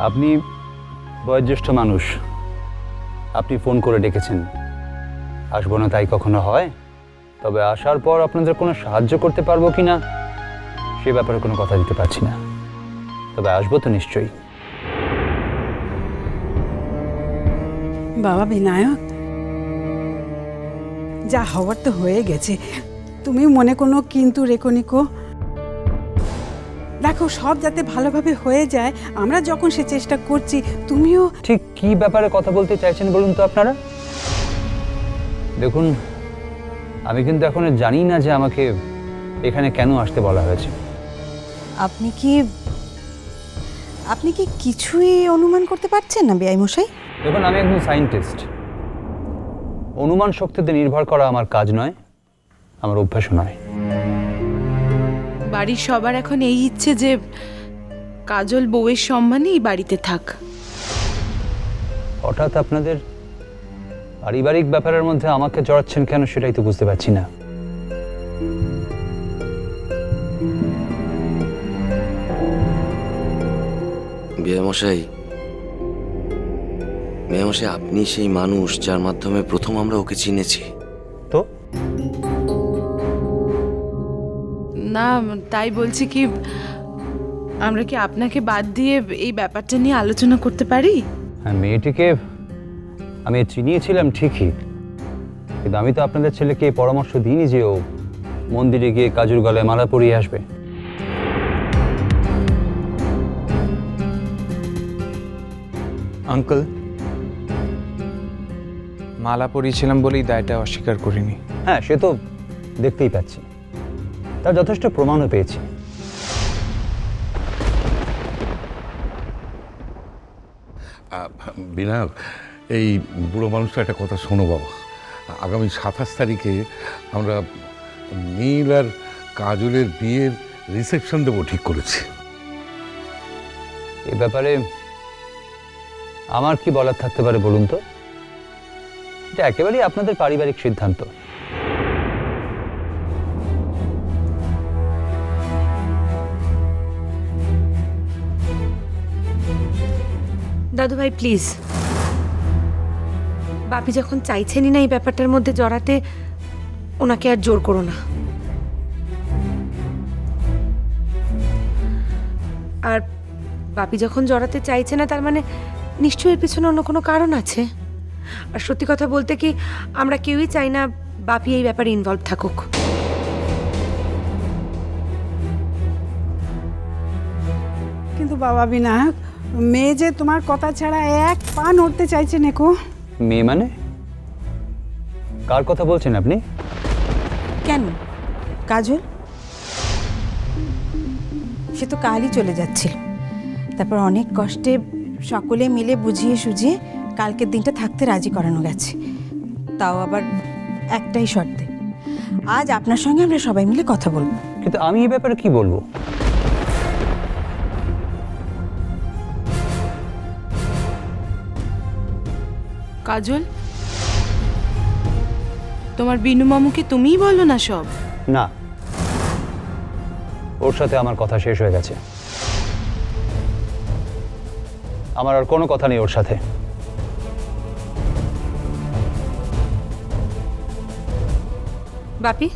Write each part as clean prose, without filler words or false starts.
আপনি বয়োজ্যেষ্ঠ মানুষ, আপনি ফোন করে ডেকেছেন, আসবো না তাই কখনো হয়? তবে আসার পর আপনাদের কোনো সাহায্য করতে পারবো কিনা সে ব্যাপারে কোনো কথা দিতে পারছি না, তবে আসবো তো নিশ্চয়ই। বাবা বিনায়ক, যা হওয়ার তো হয়ে গেছে, তুমি মনে কোনো কিন্তু রেখো নিকো। দেখো সব যাতে ভালোভাবে হয়ে যায়, আমরা যখন সে চেষ্টা করছি, তুমিও ঠিক কি ব্যাপারে কথা বলতে চাইছেন বলুন তো আপনারা? দেখুন, আমি কিন্তু এখনো জানি না যে আমাকে এখানে কেন আসতে বলা হয়েছে। আপনি কি কিছুই অনুমান করতে পারছেন না বেআই মশাই? দেখুন, আমি একজন সায়েন্টিস্ট। অনুমান শক্তিতে নির্ভর করা আমার কাজ নয়, আমার অভ্যাসও নয়। বাড়ির সবার এখন এই ইচ্ছে যে কাজল বউয়ের সম্মানেই বাড়িতে থাক। হঠাৎ আপনাদের পারিবারিক ব্যাপারের মধ্যে আমাকে জড়াচ্ছেন কেন সেটাই তো বুঝতে পারছি না। বেয়ামশাই, আপনি সেই মানুষ যার মাধ্যমে প্রথম আমরা ওকে চিনেছি। তো না, তাই বলছি কি, আমরা কি আপনাকে বাদ দিয়ে এই ব্যাপারটা নিয়ে আলোচনা করতে পারি? হ্যাঁ, মেয়েটিকে আমি চিনিয়েছিলাম ঠিকই, কিন্তু আমি তো আপনাদের ছেলেকে পরামর্শ দিইনি যে ও মন্দিরে গিয়ে কাজুর গলায় মালা পরিয়ে আসবে। আঙ্কেল, মালা পরিয়েছিলাম বলেই দায়টা অস্বীকার করিনি। হ্যাঁ, সে তো দেখতেই পাচ্ছি, তার যথেষ্ট প্রমাণও পেয়েছি। বিনায়ক, এই বুড়ো মানুষটা একটা কথা শোনো বাবা। আগামী 27 তারিখে আমরা নীল আর কাজলের বিয়ের রিসেপশন দেবো ঠিক করেছি। এ ব্যাপারে আমার কি বলার থাকতে পারে বলুন তো? এটা একেবারেই আপনাদের পারিবারিক সিদ্ধান্ত। দাদু ভাই প্লিজ, বাপি যখন চাইছেনই না এই ব্যাপারটার মধ্যে জড়াতে, ওনাকে আর জোর করো না। আর বাপি যখন জড়াতে চাইছে না, তার মানে নিশ্চয়ই এর পিছনে অন্য কোনো কারণ আছে। আর সত্যি কথা বলতে কি, আমরা কেউই চাই না বাপি এই ব্যাপারে ইনভলভ থাকুক। কিন্তু বাবা বিনায়ক, মেয়ে যে তোমার কথা ছাড়া এক পা নড়তে চাইছে নেকো। মেয়ে মানে কার কথা বলছেন আপনি? কেন কাজল? সে তো কালই চলে যাচ্ছিল, তারপর অনেক কষ্টে সকলে মিলে বুঝিয়ে সুঝিয়ে কালকের দিনটা থাকতে রাজি করানো গেছে, তাও আবার একটাই শর্তে, আজ আপনার সঙ্গে আমরা সবাই মিলে কথা বলবো। কিন্তু আমি এই ব্যাপারে কি বলবো? কাজল, তোমার বিনু মামুকে তুমিই বলো না সব। না, ওর সাথে আমার কথা শেষ হয়ে গেছে। আমার আর কোনো কথা নেই ওর সাথে। বাপি,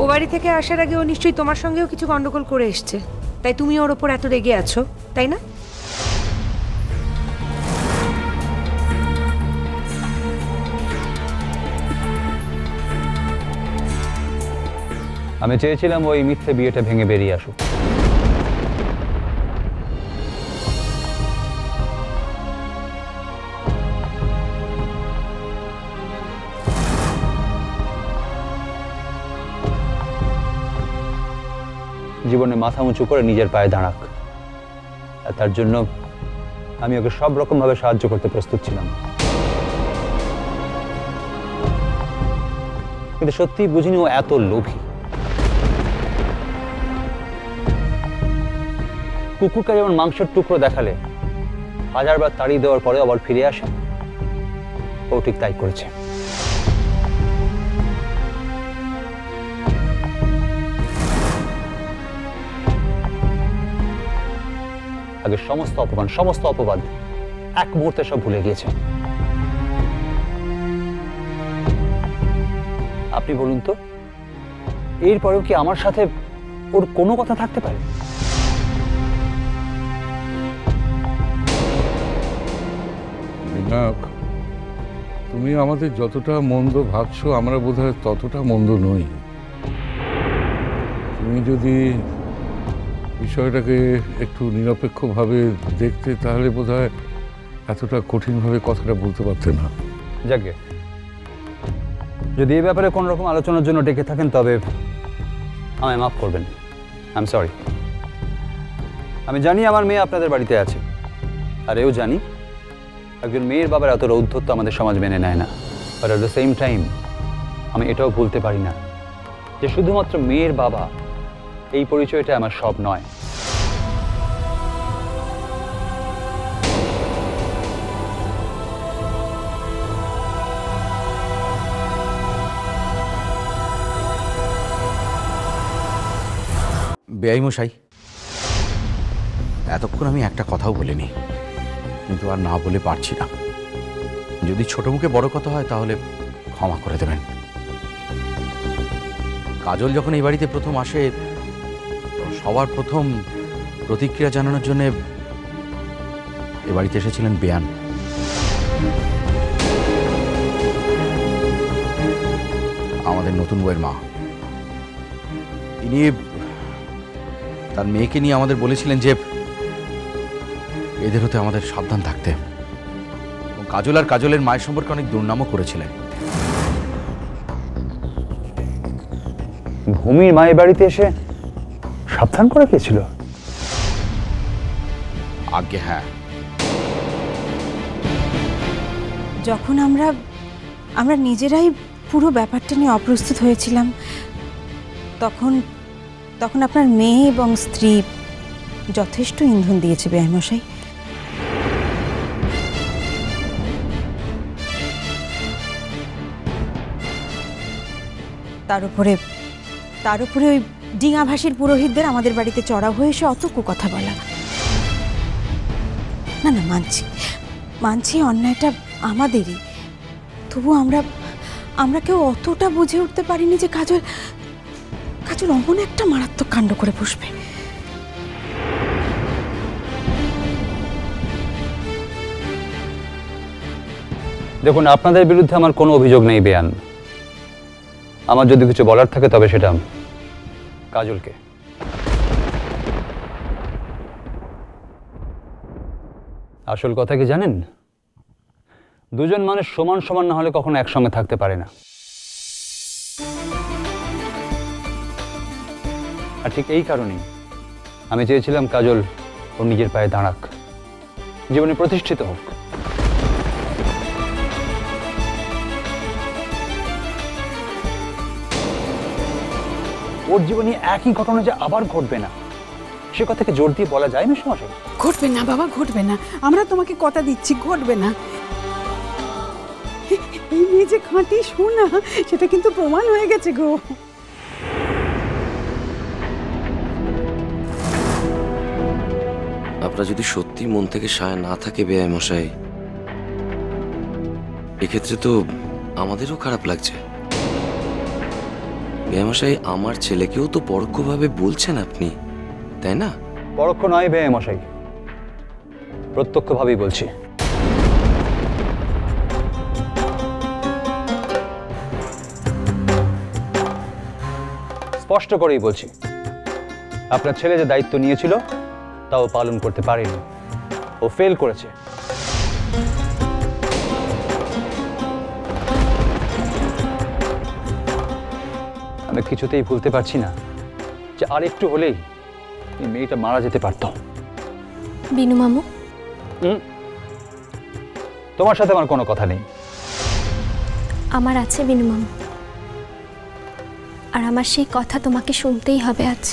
ও বাড়ি থেকে আসার আগে ও নিশ্চয়ই তোমার সঙ্গেও কিছু গন্ডগোল করে এসছে, তাই তুমি ওর ওপর এত রেগে আছো, তাই না? আমি চেয়েছিলাম ওই মিথ্যে বিয়েটা ভেঙে বেরিয়ে আসুক। জীবনে মাথা উঁচু করে নিজের পায়ে দাঁড়াক, আর তার জন্য আমি ওকে সব রকম ভাবে সাহায্য করতে প্রস্তুত ছিলাম। কিন্তু সত্যিই বুঝিনি ও এত লোভী। কুকুরকে যেমন মাংসের টুকরো দেখালে 1000 বার তাড়িয়ে দেওয়ার পরে আবার ফিরে আসে, ও ঠিক তাই করেছে। আগে সমস্ত অপমান, সমস্ত অপবাদ এক মুহূর্তে সব ভুলে গিয়েছে। আপনি বলুন তো, এরপরেও কি আমার সাথে ওর কোনো কথা থাকতে পারে? বিনায়ক, তুমি আমাদের যতটা মন্দ ভাবছো আমরা বোধহয় ততটা মন্দ নই। তুমি যদি বিষয়টাকে একটু নিরপেক্ষভাবে দেখতে তাহলে বোধহয় এতটা কঠিনভাবে কথাটা বলতে পারতে না। যাকে যদি এই ব্যাপারে কোনো রকম আলোচনার জন্য ডেকে থাকেন তবে আমায় মাফ করবেন, আই এম সরি। আমি জানি আমার মেয়ে আপনাদের বাড়িতে আছে, আর এও জানি একজন মেয়ের বাবার এত রৌদ্রত্ব আমাদের সমাজ মেনে নেয় না। But at the same time আমি এটাও ভুলতে পারি না যে শুধুমাত্র মেয়ের বাবা এই পরিচয়টা আমার সব নয়। বেআই মশাই, এতক্ষণ আমি একটা কথাও বলিনি, কিন্তু আর না বলে পারছি না। যদি ছোট মুখে বড় কথা হয় তাহলে ক্ষমা করে দেবেন। কাজল যখন এই বাড়িতে প্রথম আসে, সবার প্রথম প্রতিক্রিয়া জানানোর জন্য এ বাড়িতে এসেছিলেন বেয়ান। আমাদের নতুন বউয়ের মা। তিনি তার মেয়েকে নিয়ে আমাদের বলেছিলেন যে এদের হতে আমাদের সাবধান থাকতে। কাজল আর কাজলের মায়ের সম্পর্কে অনেক দুর্নামও করেছিলেন। ভূমির মায়ের বাড়িতে এসে সাবধান করে গিয়েছিল? আজ্ঞে হ্যাঁ। যখন আমরা নিজেরাই পুরো ব্যাপারটা নিয়ে অপ্রস্তুত হয়েছিলাম, তখন আপনার মেয়ে এবং স্ত্রী যথেষ্ট ইন্ধন দিয়েছে বেআই মশাই। তার উপরে ওই ডিঙাভাসীর পুরোহিতদের আমাদের বাড়িতে চড়া হয়ে এসে অত কুকথা বলা। না না, মানছি অন্যায়টা আমাদেরই, তবু আমরা কেউ অতটা বুঝে উঠতে পারিনি যে কাজল অমন একটা মারাত্মক কাণ্ড করে বসবে। দেখুন, আপনাদের বিরুদ্ধে আমার কোনো অভিযোগ নেই বেয়ান। আমার যদি কিছু বলার থাকে তবে সেটা কাজলকে। আসল কথা কি জানেন, দুজন মানুষ সমান সমান না হলে কখনো একসঙ্গে থাকতে পারে না। আর ঠিক এই কারণেই আমি চেয়েছিলাম কাজল ওর নিজের পায়ে দাঁড়াক, জীবনে প্রতিষ্ঠিত হোক। ওর জীবনে একই ঘটনা যে আবার ঘটবে না, সে কথাকে জোর দিয়ে বলা যায় না সমাজে। ঘটবে না বাবা, ঘটবে না, আমরা তোমাকে কথা দিচ্ছি, ঘটবে না। এই মেয়ে যে খাঁটি সোনা, সেটা কিন্তু প্রমাণ হয়ে গেছে গো। আপনার যদি সত্যি মন থেকে সায় না থাকে বেআই মশাই, এক্ষেত্রে তো আমাদেরও খারাপ লাগছে। বেআই মশাই, আমার ছেলেকেও তো পরোক্ষভাবে বলছেন আপনি, তাই না? পরোক্ষ নয় বেআই মশাই, প্রত্যক্ষভাবেই বলছি। স্পষ্ট করেই বলছি, আপনার ছেলে যে দায়িত্ব নিয়েছিল তাও পালন করতে পারেনি, ও ফেল করেছে। আমি কিছুতেই ভুলতে পারছি না যে আর একটু হলেই এই মেয়েটা মারা যেতে পারত। বিনু মামু, তোমার সাথে আমার কোনো কথা নেই। আমার আছে বিনু মামু, আর আমার সেই কথা তোমাকে শুনতেই হবে আজ।